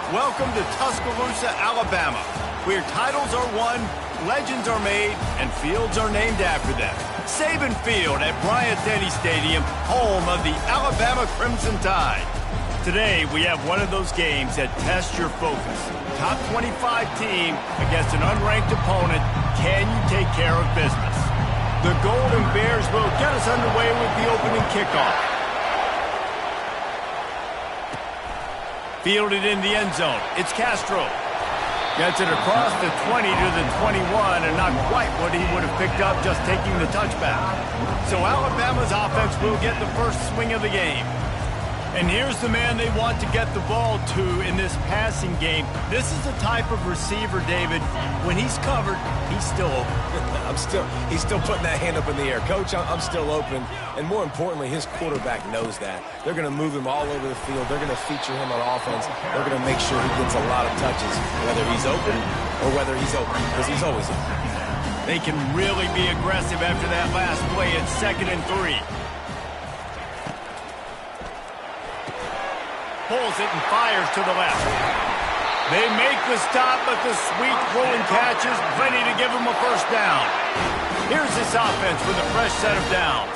Welcome to Tuscaloosa, Alabama, where titles are won, legends are made, and fields are named after them. Saban Field at Bryant-Denny Stadium, home of the Alabama Crimson Tide. Today, we have one of those games that tests your focus. Top 25 team against an unranked opponent. Can you take care of business? The Golden Bears will get us underway with the opening kickoff. Fielded in the end zone. It's Castro. Gets it across the 20 to the 21, and not quite what he would have picked up just taking the touchback. So Alabama's offense will get the first swing of the game. And here's the man they want to get the ball to in this passing game. This is the type of receiver, David, when he's covered, he's still open. He's still putting that hand up in the air. Coach, I'm still open. And more importantly, his quarterback knows that. They're going to move him all over the field. They're going to feature him on offense. They're going to make sure he gets a lot of touches, whether he's open or whether he's open, because he's always open. They can really be aggressive after that last play at 2nd and 3. Pulls it and fires to the left. They make the stop, but the sweet throwing catch is plenty to give them a first down. Here's this offense with a fresh set of downs.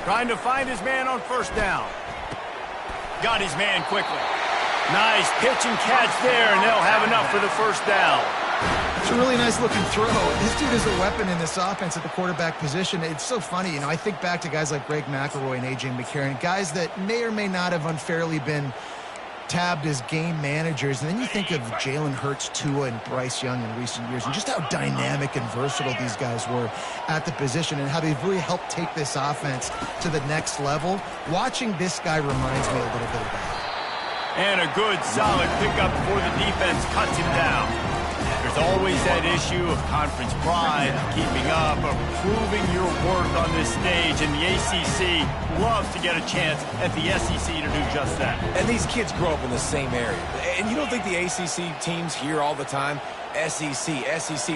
Trying to find his man on first down. Got his man quickly. Nice pitch and catch there, and they'll have enough for the first down. It's a really nice-looking throw. This dude is a weapon in this offense at the quarterback position. It's so funny, you know, I think back to guys like Greg McElroy and A.J. McCarron, guys that may or may not have unfairly been tabbed as game managers. And then you think of Jalen Hurts, Tua, and Bryce Young in recent years, and just how dynamic and versatile these guys were at the position and how they've really helped take this offense to the next level. Watching this guy reminds me a little bit of that. And a good, solid pickup before the defense cuts him down. There's always that issue of conference pride, keeping up, of proving your worth on this stage, and the ACC loves to get a chance at the SEC to do just that. And these kids grow up in the same area. And you don't think the ACC teams hear all the time, SEC,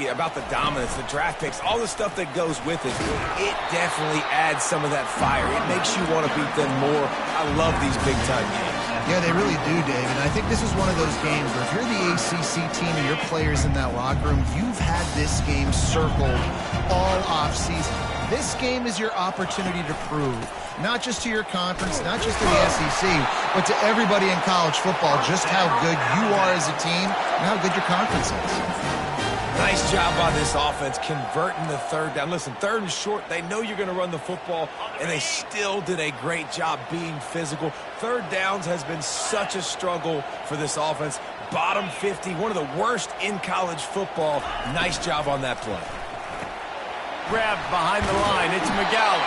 about the dominance, the draft picks, all the stuff that goes with it. It definitely adds some of that fire. It makes you want to beat them more. I love these big-time games. Yeah, they really do, Dave. And I think this is one of those games where if you're the ACC team and your players in that locker room, you've had this game circled all offseason. This game is your opportunity to prove, not just to your conference, not just to the SEC, but to everybody in college football, just how good you are as a team and how good your conference is. Nice job by this offense converting the third down. Listen, 3rd and short, they know you're going to run the football, and they still did a great job being physical. 3rd downs has been such a struggle for this offense. Bottom 50, one of the worst in college football. Nice job on that play. Grabbed behind the line, it's McGowan.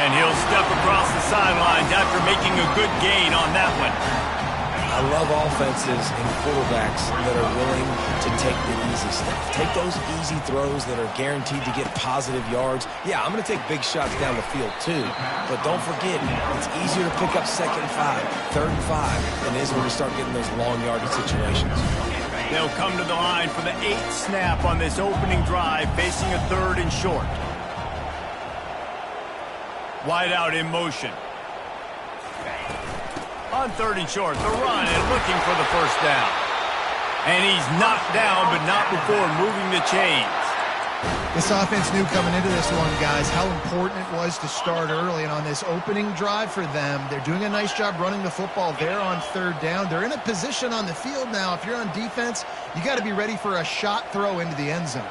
And he'll step across the sidelines after making a good gain on that one. I love offenses and quarterbacks that are willing to take the easy stuff. Take those easy throws that are guaranteed to get positive yards. Yeah, I'm going to take big shots down the field too, but don't forget, it's easier to pick up 2nd and 5, 3rd and 5 than it is when we start getting those long yardage situations. They'll come to the line for the 8th snap on this opening drive, facing a 3rd and short. Wide out in motion. On 3rd and short, the run and looking for the first down. And he's knocked down, but not before moving the chains. This offense knew coming into this one, guys, how important it was to start early. And on this opening drive for them, they're doing a nice job running the football. They're on 3rd down. They're in a position on the field now. If you're on defense, you got to be ready for a shot throw into the end zone.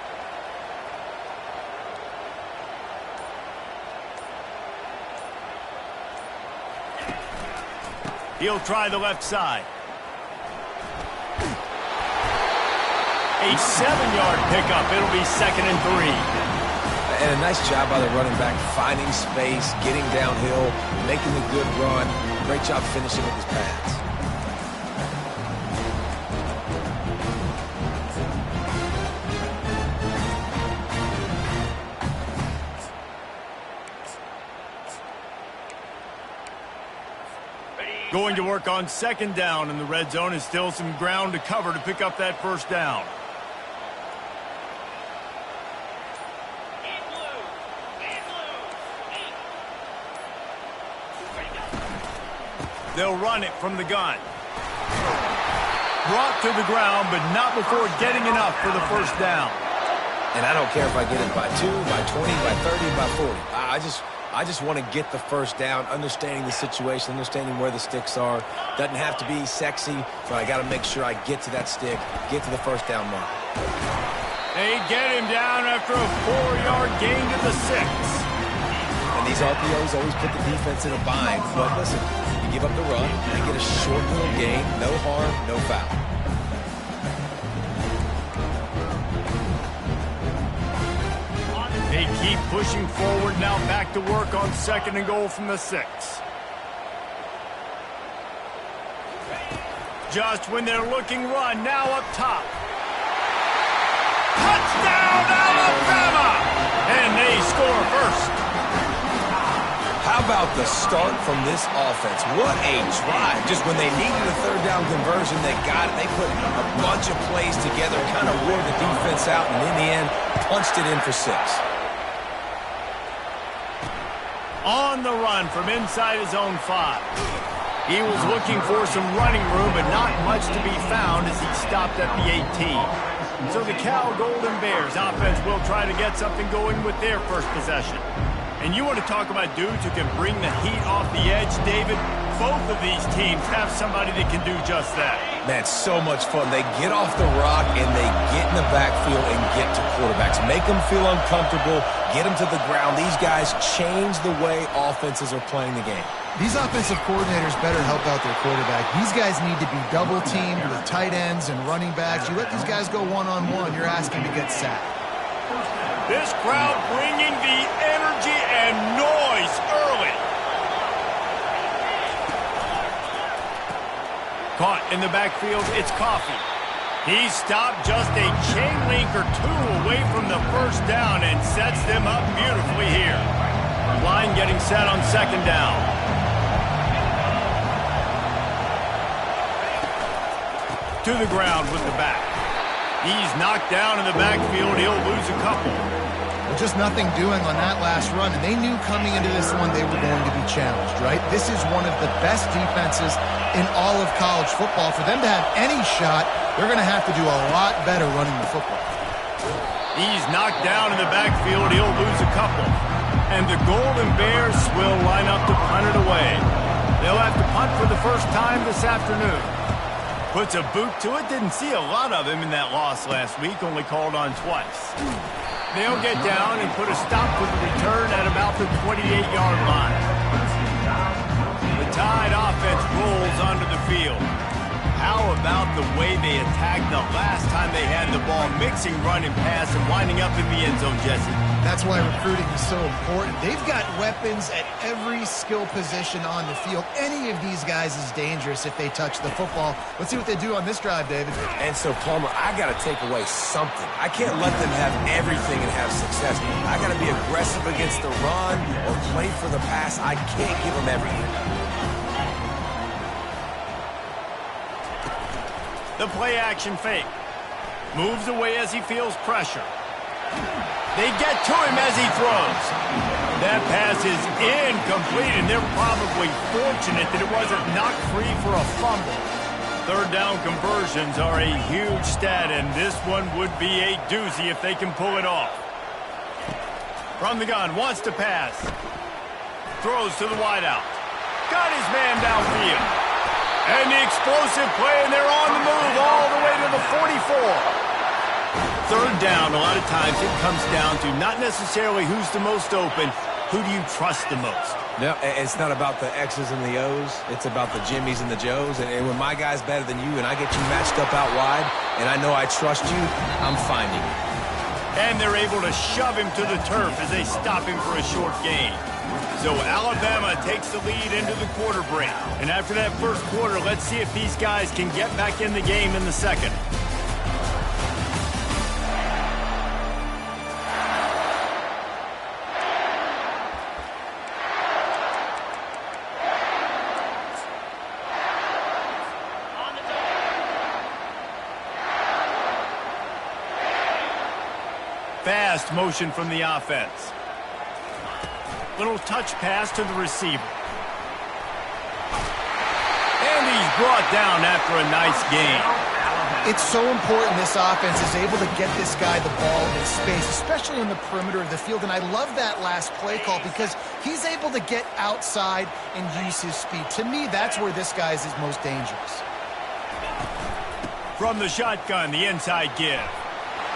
He'll try the left side. A 7-yard pickup. It'll be 2nd and 3. And a nice job by the running back, finding space, getting downhill, making a good run. Great job finishing with his pads. Going to work on 2nd down in the red zone, is still some ground to cover to pick up that first down. They'll run it from the gun. Brought to the ground, but not before getting enough for the first down. And I don't care if I get it by 2, by 20, by 30, by 40. I just want to get the first down, understanding the situation, understanding where the sticks are. Doesn't have to be sexy, but I got to make sure I get to that stick, get to the first down mark. They get him down after a 4-yard gain to the 6. And these RPOs always put the defense in a bind. But listen, you give up the run, they get a short little gain, no harm, no foul. They keep pushing forward, now back to work on 2nd and goal from the 6. Just when they're looking run, now up top. Touchdown, Alabama! And they score first. How about the start from this offense? What a drive. Just when they needed a 3rd down conversion, they got it. They put a bunch of plays together, kind of wore the defense out, and in the end, punched it in for 6. On the run from inside his own 5. He was looking for some running room, but not much to be found as he stopped at the 18. So the Cal Golden Bears offense will try to get something going with their first possession. And you want to talk about dudes who can bring the heat off the edge, David? Both of these teams have somebody that can do just that. Man, so much fun. They get off the rock and they get in the backfield and get to quarterbacks. Make them feel uncomfortable, get them to the ground. These guys change the way offenses are playing the game. These offensive coordinators better help out their quarterback. These guys need to be double-teamed with tight ends and running backs. You let these guys go one-on-one, you're asking to get sacked. This crowd bringing the energy and noise early. Caught in the backfield, it's Coffee. He stopped just a chain link or 2 away from the first down and sets them up beautifully here. Line getting set on 2nd down. To the ground with the back. He's knocked down in the backfield. He'll lose a couple. Well, just nothing doing on that last run, and they knew coming into this one they were going to be challenged, right? This is one of the best defenses in all of college football. For them to have any shot, they're going to have to do a lot better running the football. He's knocked down in the backfield. He'll lose a couple. And the Golden Bears will line up to punt it away. They'll have to punt for the first time this afternoon. Puts a boot to it. Didn't see a lot of him in that loss last week. Only called on twice. They'll get down and put a stop to the return at about the 28-yard line. The Tide offense rolls onto the field. How about the way they attacked the last time they had the ball, mixing run and pass and winding up in the end zone, Jesse? That's why recruiting is so important. They've got weapons at every skill position on the field. Any of these guys is dangerous if they touch the football. Let's see what they do on this drive, David. And so, Palmer, I got to take away something. I can't let them have everything and have success. I got to be aggressive against the run or play for the pass. I can't give them everything. The play action fake. Moves away as he feels pressure. They get to him as he throws. That pass is incomplete, and they're probably fortunate that it wasn't knocked free for a fumble. 3rd down conversions are a huge stat, and this one would be a doozy if they can pull it off. From the gun, wants to pass. Throws to the wideout. Got his man downfield. And the explosive play, and they're on the move all the way to the 44. 3rd down, a lot of times it comes down to not necessarily who's the most open, who do you trust the most? No, it's not about the X's and the O's. It's about the Jimmies and the Joes. And when my guy's better than you and I get you matched up out wide and I know I trust you, I'm finding you. And they're able to shove him to the turf as they stop him for a short gain. So Alabama takes the lead into the quarter break. And after that first quarter, let's see if these guys can get back in the game in the second. Fast motion from the offense. Little touch pass to the receiver. brought down after a nice gain. It's so important this offense is able to get this guy the ball in space, especially on the perimeter of the field. And I love that last play call because he's able to get outside and use his speed. To me, that's where this guy is his most dangerous. From the shotgun, the inside give.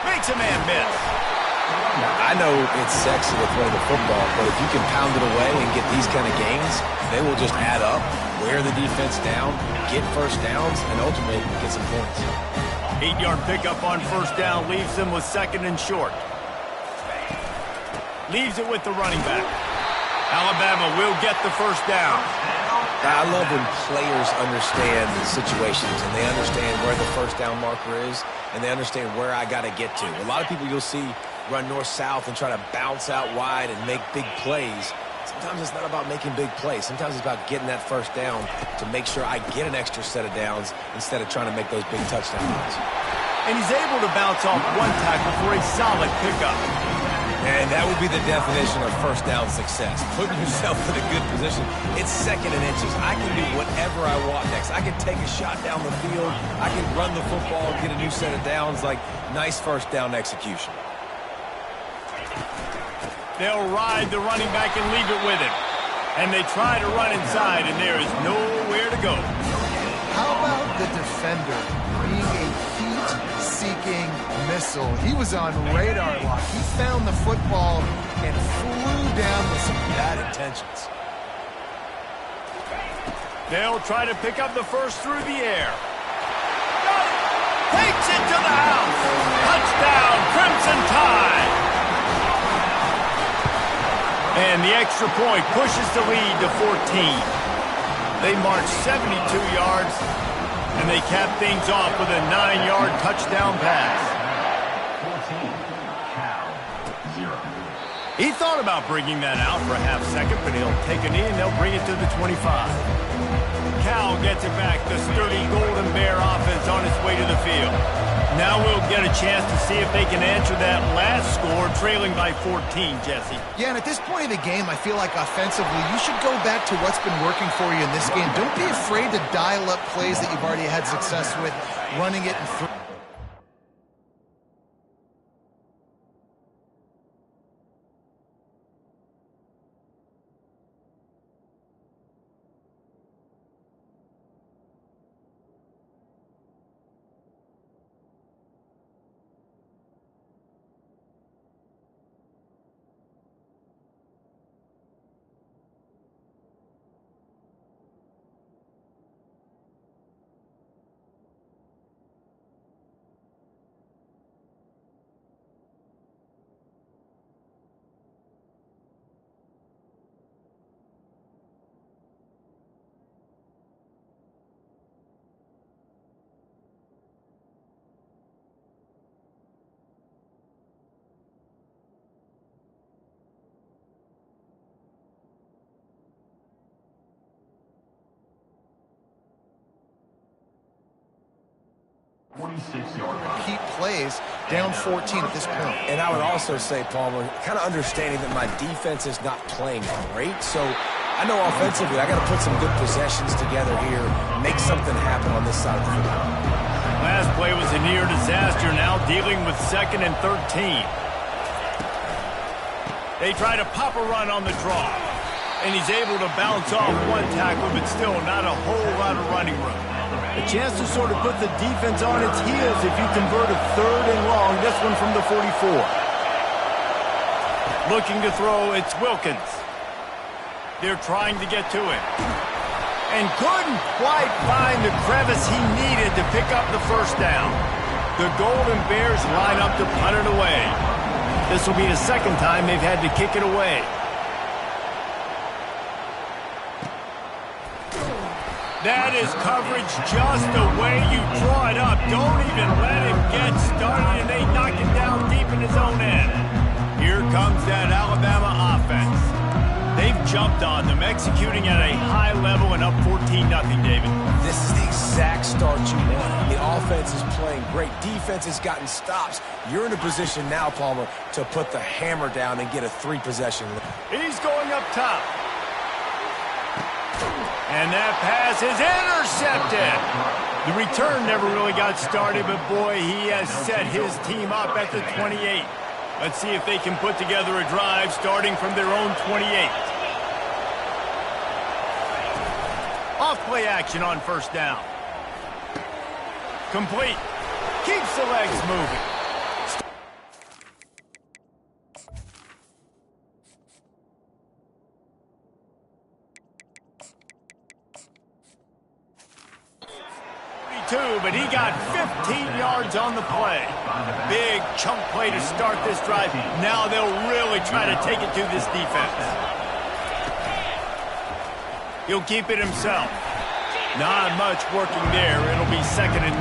Makes a man miss. I know it's sexy to throw the football, but if you can pound it away and get these kind of gains, they will just add up, wear the defense down, get first downs, and ultimately get some points. 8-yard pickup on first down leaves them with second and short. Leaves it with the running back. Alabama will get the first down. I love when players understand the situations and they understand where the first down marker is and they understand where I got to get to. A lot of people you'll see run north-south and try to bounce out wide and make big plays. Sometimes it's not about making big plays. Sometimes it's about getting that first down to make sure I get an extra set of downs instead of trying to make those big touchdown runs. And he's able to bounce off one tackle for a solid pickup. And that would be the definition of first down success. Putting yourself in a good position. It's second and inches. I can do whatever I want next. I can take a shot down the field. I can run the football and get a new set of downs. Like, nice first down execution. They'll ride the running back and leave it with him. And they try to run inside, and there is nowhere to go. How about the defender being a heat-seeking missile? He was on radar lock. He found the football and flew down with some bad intentions. They'll try to pick up the first through the air. Takes it to the house. Touchdown, Crimson Tide. And the extra point pushes the lead to 14. They march 72 yards, and they cap things off with a 9-yard touchdown pass. He thought about bringing that out for a half second, but he'll take a knee and they'll bring it to the 25. Cal gets it back. The sturdy Golden Bear offense on its way to the field. Now we'll get a chance to see if they can answer that last score, trailing by 14, Jesse. Yeah, and at this point of the game, I feel like offensively, you should go back to what's been working for you in this game. Don't be afraid to dial up plays that you've already had success with, running it and throwing. Keep plays down 14 at this point. And I would also say, Palmer, kind of understanding that my defense is not playing great, so I know offensively I got to put some good possessions together here, make something happen on this side of the football. Last play was a near disaster, now dealing with 2nd and 13. They try to pop a run on the draw, and he's able to bounce off one tackle, but still not a whole lot of running room. A chance to sort of put the defense on its heels if you convert a 3rd and long. This one from the 44. Looking to throw, it's Wilkins. They're trying to get to him. And couldn't quite find the crevice he needed to pick up the first down. The Golden Bears line up to punt it away. This will be the second time they've had to kick it away. That is coverage just the way you draw it up. Don't even let him get started, and they knock him down deep in his own end. Here comes that Alabama offense. They've jumped on them, executing at a high level and up 14-0, David. This is the exact start you want. The offense is playing great. Defense has gotten stops. You're in a position now, Palmer, to put the hammer down and get a 3-possession. He's going up top. And that pass is intercepted. The return never really got started, but boy, he has set his team up at the 28. Let's see if they can put together a drive starting from their own 28. Off play action on first down. Complete. Keeps the legs moving. But he got 15 yards on the play. Big chunk play to start this drive. Now they'll really try to take it to this defense. He'll keep it himself. Not much working there. It'll be 2nd and 9.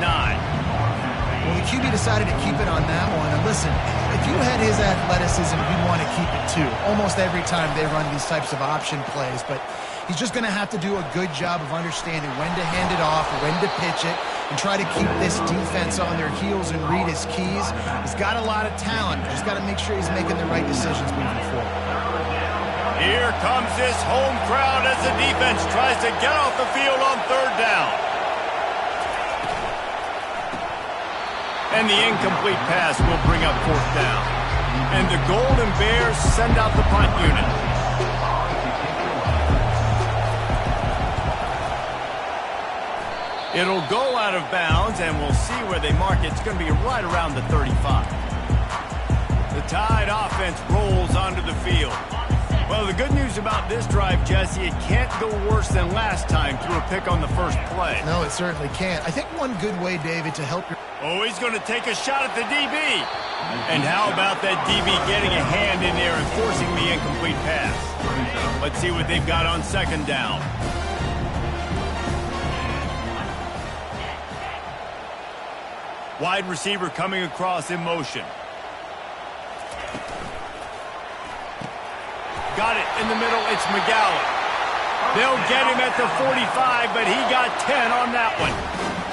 Well, the QB decided to keep it on that one. And listen, if you had his athleticism, you'd want to keep it too. Almost every time they run these types of option plays. But he's just going to have to do a good job of understanding when to hand it off, when to pitch it, and try to keep this defense on their heels and read his keys. He's got a lot of talent. Just got to make sure he's making the right decisions moving forward. Here comes this home crowd as the defense tries to get off the field on 3rd down. And the incomplete pass will bring up 4th down. And the Golden Bears send out the punt unit. It'll go out of bounds, and we'll see where they mark it. It's going to be right around the 35. The Tide offense rolls onto the field. Well, the good news about this drive, Jesse, it can't go worse than last time through a pick on the first play. No, it certainly can't. I think one good way, David, to help your... Oh, he's going to take a shot at the DB. And how about that DB getting a hand in there and forcing the incomplete pass? Let's see what they've got on 2nd down. Wide receiver coming across in motion. Got it in the middle. It's McGowan. They'll get him at the 45, but he got 10 on that one.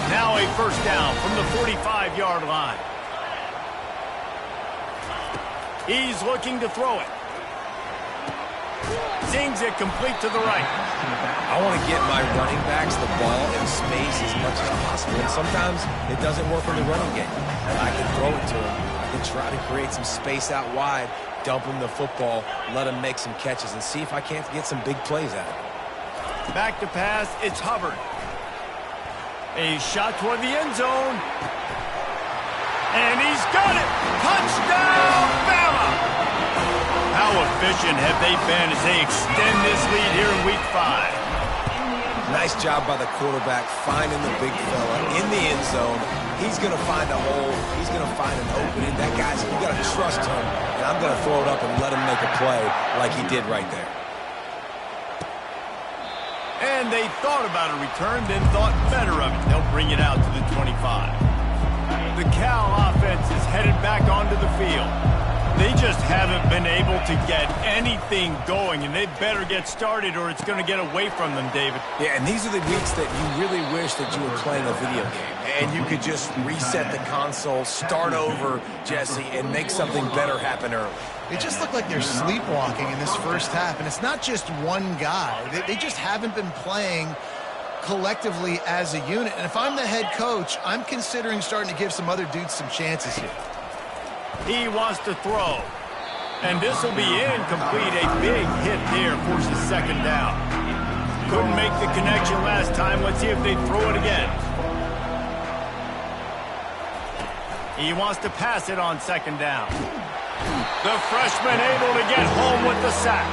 Now a 1st down from the 45-yard line. He's looking to throw it. Zings it complete to the right. I want to get my running backs the ball in space as much as possible. And sometimes it doesn't work in the running game. And I can throw it to him. I can try to create some space out wide, dump him the football, let him make some catches, and see if I can't get some big plays out of it. Back to pass, it's Hubbard. A shot toward the end zone. And he's got it! Touchdown, Bama! How efficient have they been as they extend this lead here in Week 5? Nice job by the quarterback finding the big fella in the end zone. He's going to find a hole. He's going to find an opening. That guy's, you got to trust him. And I'm going to throw it up and let him make a play like he did right there. And they thought about a return, then thought better of it. They'll bring it out to the 25. The Cal offense is headed back onto the field. They just haven't been able to get anything going, and they better get started or it's going to get away from them, David. Yeah, and these are the weeks that you really wish that you were playing a video game, and you could just reset the console, start over, Jesse, and make something better happen early. It just looked like they're sleepwalking in this first half, and it's not just one guy. They just haven't been playing collectively as a unit. And if I'm the head coach, I'm considering starting to give some other dudes some chances here. He wants to throw. And this will be incomplete. A big hit there forces 2nd down. Couldn't make the connection last time. Let's see if they throw it again. He wants to pass it on 2nd down. The freshman able to get home with the sack.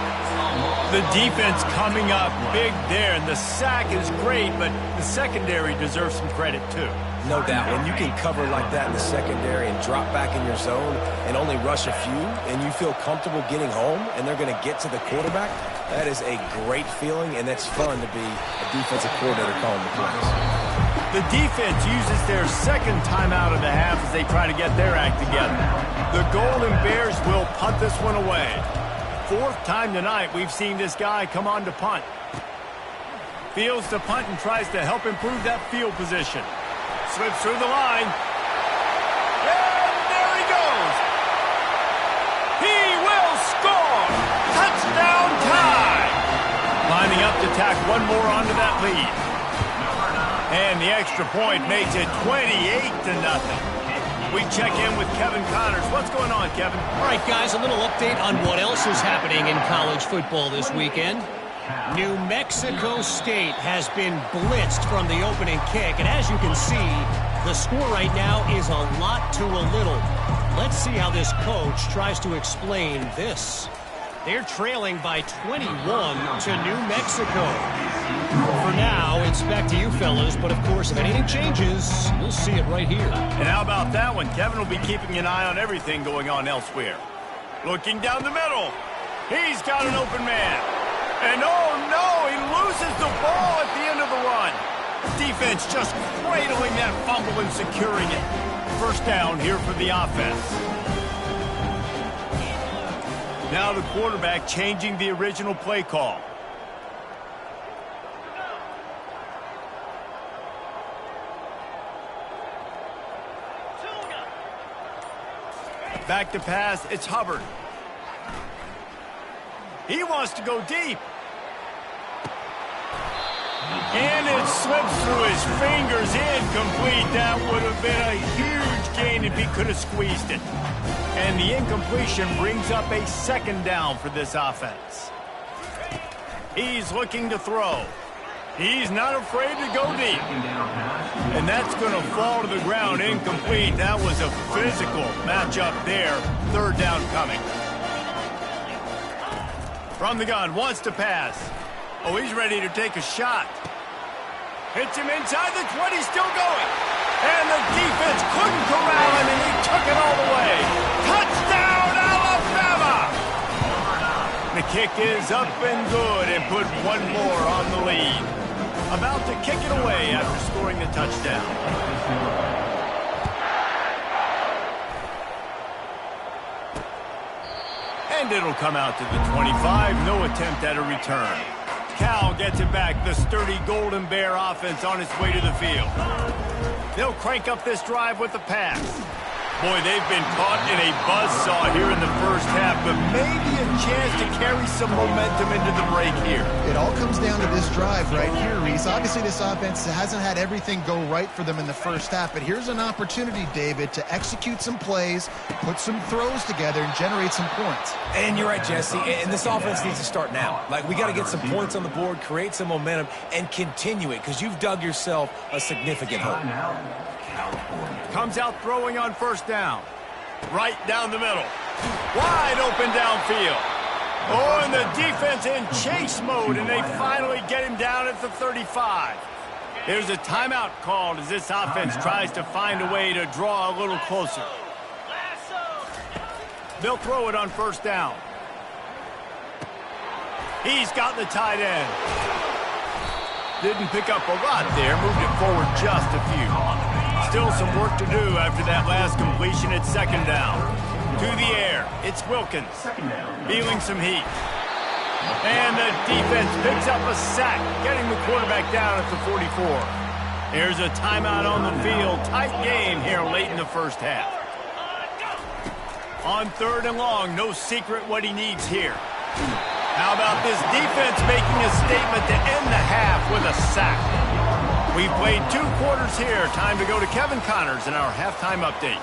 The defense coming up big there, and the sack is great, but the secondary deserves some credit too. No doubt. When you can cover like that in the secondary and drop back in your zone and only rush a few, and you feel comfortable getting home and they're going to get to the quarterback, that is a great feeling, and it's fun to be a defensive coordinator calling the plays. The defense uses their 2nd timeout of the half as they try to get their act together. The Golden Bears will punt this one away. 4th time tonight we've seen this guy come on to punt. Fields the punt and tries to help improve that field position. Slips through the line. And there he goes. He will score. Touchdown tie. Line lining up to tack one more onto that lead. And the extra point makes it 28-0. We check in with Kevin Connors. What's going on, Kevin? All right, guys, a little update on what else is happening in college football this weekend. New Mexico State has been blitzed from the opening kick, and as you can see, the score right now is a lot to a little. Let's see how this coach tries to explain this. They're trailing by 21 to New Mexico. For now, it's back to you fellas, but of course, if anything changes, you'll see it right here. And how about that one? Kevin will be keeping an eye on everything going on elsewhere. Looking down the middle. He's got an open man. And oh no, he loses the ball at the end of the run. Defense just cradling that fumble and securing it. First down here for the offense. Now the quarterback changing the original play call. Back to pass, it's Hubbard. He wants to go deep. And it slips through his fingers, incomplete. That would have been a huge gain if he could have squeezed it. And the incompletion brings up a second down for this offense. He's looking to throw. He's not afraid to go deep. And that's going to fall to the ground incomplete. That was a physical matchup there. Third down coming. From the gun, wants to pass. Oh, he's ready to take a shot. Hits him inside the 20, still going. And the defense couldn't corral him, and he took it all the way. Touchdown, Alabama! The kick is up and good and put one more on the lead. About to kick it away after scoring the touchdown. And it'll come out to the 25. No attempt at a return. Cal gets it back. The sturdy Golden Bear offense on its way to the field. They'll crank up this drive with the pass. Boy, they've been caught in a buzzsaw here in the first half, but maybe a chance to carry some momentum into the break here. It all comes down to this drive right here, Reese. Obviously, this offense hasn't had everything go right for them in the first half, but here's an opportunity, David, to execute some plays, put some throws together, and generate some points. And you're right, Jesse, and this offense needs to start now. Like, we got to get some points on the board, create some momentum, and continue it, because you've dug yourself a significant hole. Comes out throwing on first down. Right down the middle. Wide open downfield. Oh, and the defense in chase mode, and they finally get him down at the 35. There's a timeout called as this offense tries to find a way to draw a little closer. They'll throw it on first down. He's got the tight end. Didn't pick up a lot there, moved it forward just a few. Still some work to do after that last completion at second down. To the air, it's Wilkins. Feeling some heat. And the defense picks up a sack, getting the quarterback down at the 44. There's a timeout on the field. Tight game here late in the first half. On third and long, no secret what he needs here. How about this defense making a statement to end the half with a sack? We've played 2 quarters here. Time to go to Kevin Connors in our halftime update.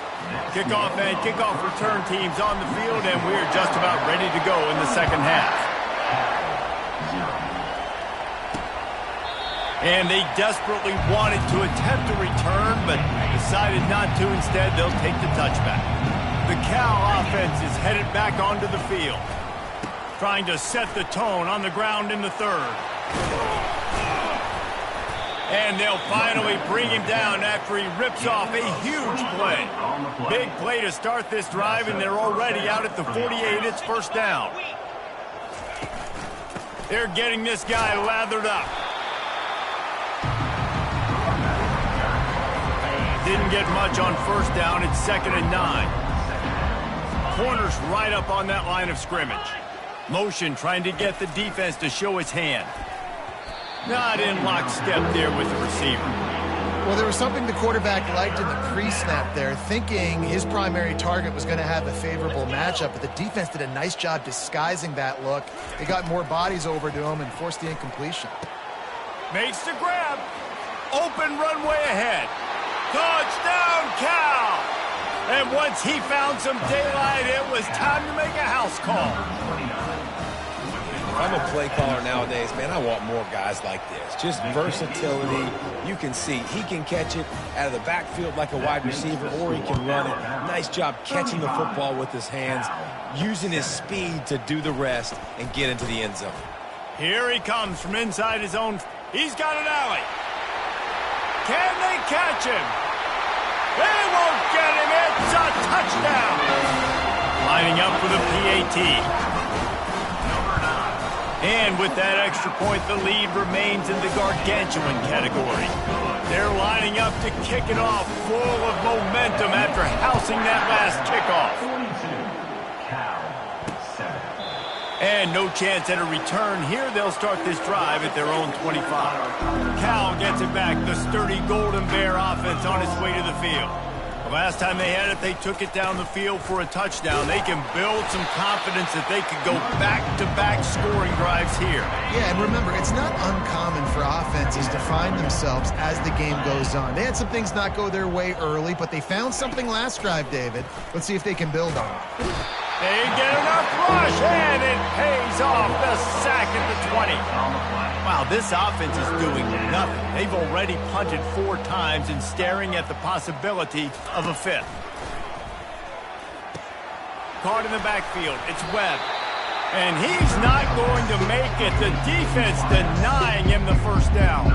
Kickoff and kickoff return teams on the field, and we're just about ready to go in the second half. And they desperately wanted to attempt a return, but decided not to. Instead, they'll take the touchback. The Cal offense is headed back onto the field, trying to set the tone on the ground in the third. And they'll finally bring him down after he rips off a huge play. Big play to start this drive, and they're already out at the 48. It's first down. They're getting this guy lathered up. Didn't get much on first down. It's 2nd and 9. Corner's right up on that line of scrimmage. Motion trying to get the defense to show its hand. Not in lockstep there with the receiver. Well, there was something the quarterback liked in the pre-snap there, thinking his primary target was going to have a favorable matchup, but the defense did a nice job disguising that look. They got more bodies over to him and forced the incompletion. Makes the grab. Open runway ahead. Touchdown, Cal! And once he found some daylight, it was time to make a house call. I'm a play caller nowadays, man. I want more guys like this. Just versatility. You can see he can catch it out of the backfield like a wide receiver, or he can run it. Nice job catching the football with his hands, using his speed to do the rest and get into the end zone. Here he comes from inside his own. He's got an alley. Can they catch him? They won't get him. It's a touchdown. Lining up for the PAT. And with that extra point, the lead remains in the gargantuan category. They're lining up to kick it off full of momentum after housing that last kickoff. And no chance at a return here. They'll start this drive at their own 25. Cal gets it back. The sturdy Golden Bear offense on its way to the field. The last time they had it, they took it down the field for a touchdown. They can build some confidence that they could go back-to-back scoring drives here. Yeah, and remember, it's not uncommon for offenses to find themselves as the game goes on. They had some things not go their way early, but they found something last drive, David. Let's see if they can build on it. They get enough rush, and it pays off. The sack at the 20. Wow, this offense is doing nothing. They've already punted 4 times and staring at the possibility of a 5th. Caught in the backfield. It's Webb. And he's not going to make it. The defense denying him the first down.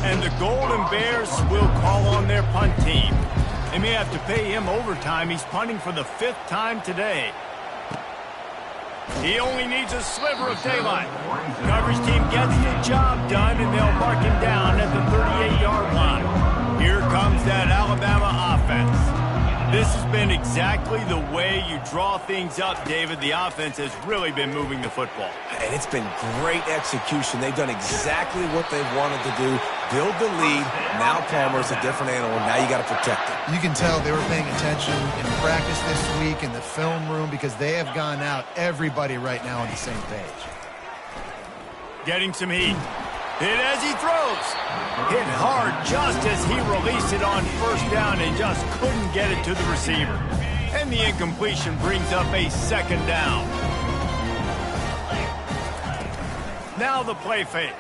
And the Golden Bears will call on their punt team. They may have to pay him overtime. He's punting for the 5th time today. He only needs a sliver of daylight. Coverage team gets the job done, and they'll mark him down at the 38-yard line. Here comes that Alabama offense. This has been exactly the way you draw things up, David. The offense has really been moving the football. And it's been great execution. They've done exactly what they've wanted to do. Build the lead. Now Palmer's a different animal. Now you got to protect it. You can tell they were paying attention in practice this week in the film room because they have gone out, everybody right now on the same page. Getting some heat. Hit as he throws. Hit hard just as he released it on first down and just couldn't get it to the receiver. And the incompletion brings up a 2nd down. Now the play fake.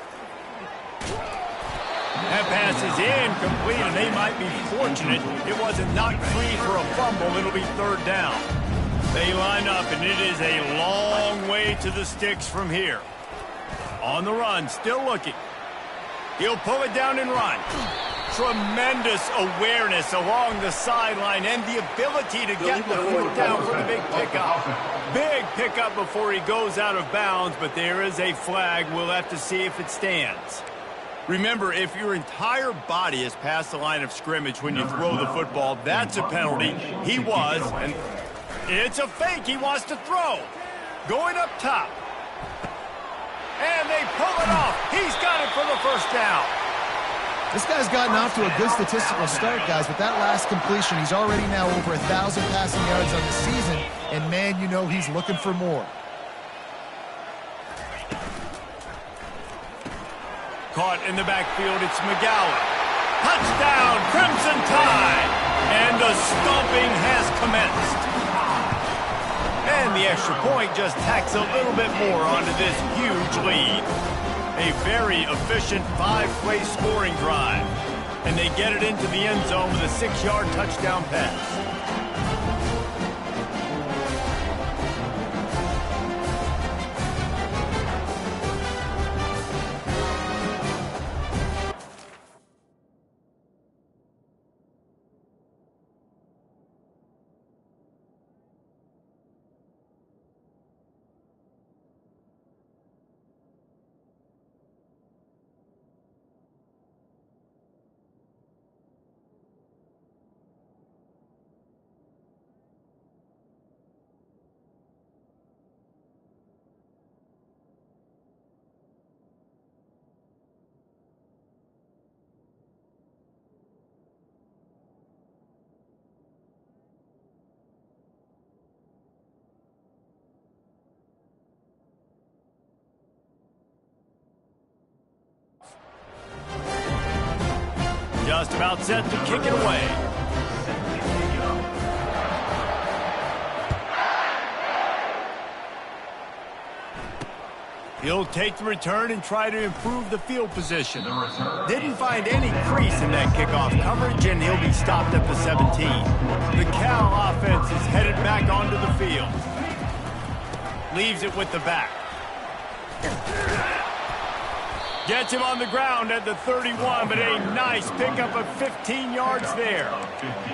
That pass is incomplete, and they might be fortunate it wasn't knocked free for a fumble. It'll be 3rd down. They line up, and it is a long way to the sticks from here. On the run, still looking. He'll pull it down and run. Tremendous awareness along the sideline and the ability to get the foot down for the big pickup. Big pickup before he goes out of bounds, but there is a flag. We'll have to see if it stands. Remember, if your entire body is past the line of scrimmage when you throw the football, that's a penalty. He was, and it's a fake. He wants to throw. Going up top. And they pull it off. He's got it for the first down. This guy's gotten off to a good statistical start, guys. With that last completion, he's already now over 1,000 passing yards on the season. And, man, you know he's looking for more. Caught in the backfield, it's McGowan. Touchdown, Crimson Tide. And the stomping has commenced. And the extra point just tacks a little bit more onto this huge lead. A very efficient 5-play scoring drive. And they get it into the end zone with a 6-yard touchdown pass. Just about set to kick it away. He'll take the return and try to improve the field position. Didn't find any crease in that kickoff coverage, and he'll be stopped at the 17. The Cal offense is headed back onto the field. Leaves it with the back. Gets him on the ground at the 31, but a nice pickup of 15 yards there.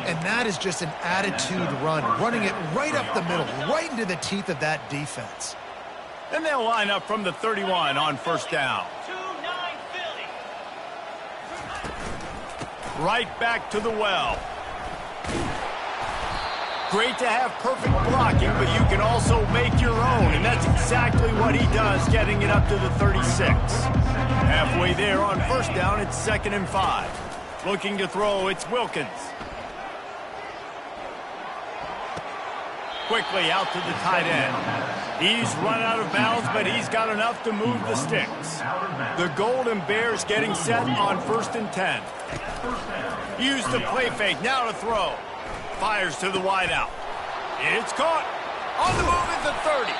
And that is just an attitude run, running it right up the middle, right into the teeth of that defense. And they'll line up from the 31 on first down. Right back to the well. Great to have perfect blocking, but you can also make your own, and that's exactly what he does, getting it up to the 36. Halfway there on first down, it's 2nd and 5. Looking to throw, it's Wilkins. Quickly out to the tight end. He's run out of bounds, but he's got enough to move the sticks. The Golden Bears getting set on 1st and 10. Use the play fake, now to throw. Fires to the wideout. It's caught. On the move at the 30.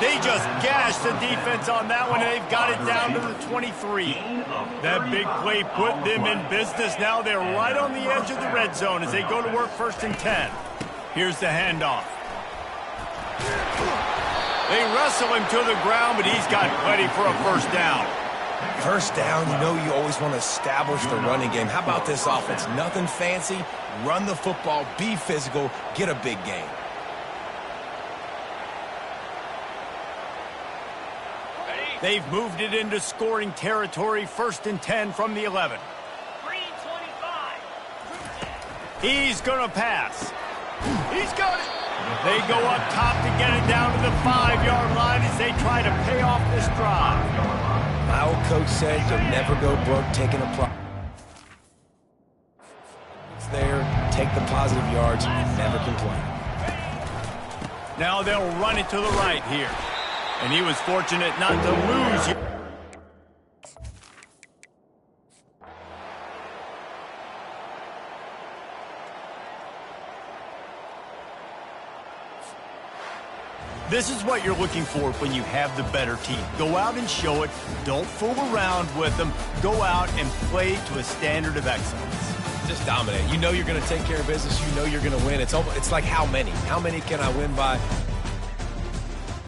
They just gashed the defense on that one, and they've got it down to the 23. That big play put them in business. Now they're right on the edge of the red zone as they go to work 1st and 10. Here's the handoff. They wrestle him to the ground, but he's got plenty for a first down. First down, you know you always want to establish the running game. How about this offense? Nothing fancy. Run the football, be physical, get a big gain. They've moved it into scoring territory, 1st and 10 from the 11. He's going to pass. He's got it. They go up top to get it down to the 5-yard line as they try to pay off this drive. My old coach said you'll never go broke taking a play. It's there, take the positive yards, never complain. Now they'll run it to the right here. And he was fortunate not to lose. This is what you're looking for when you have the better team. Go out and show it. Don't fool around with them. Go out and play to a standard of excellence. Just dominate. You know you're going to take care of business. You know you're going to win. It's like how many? How many can I win by?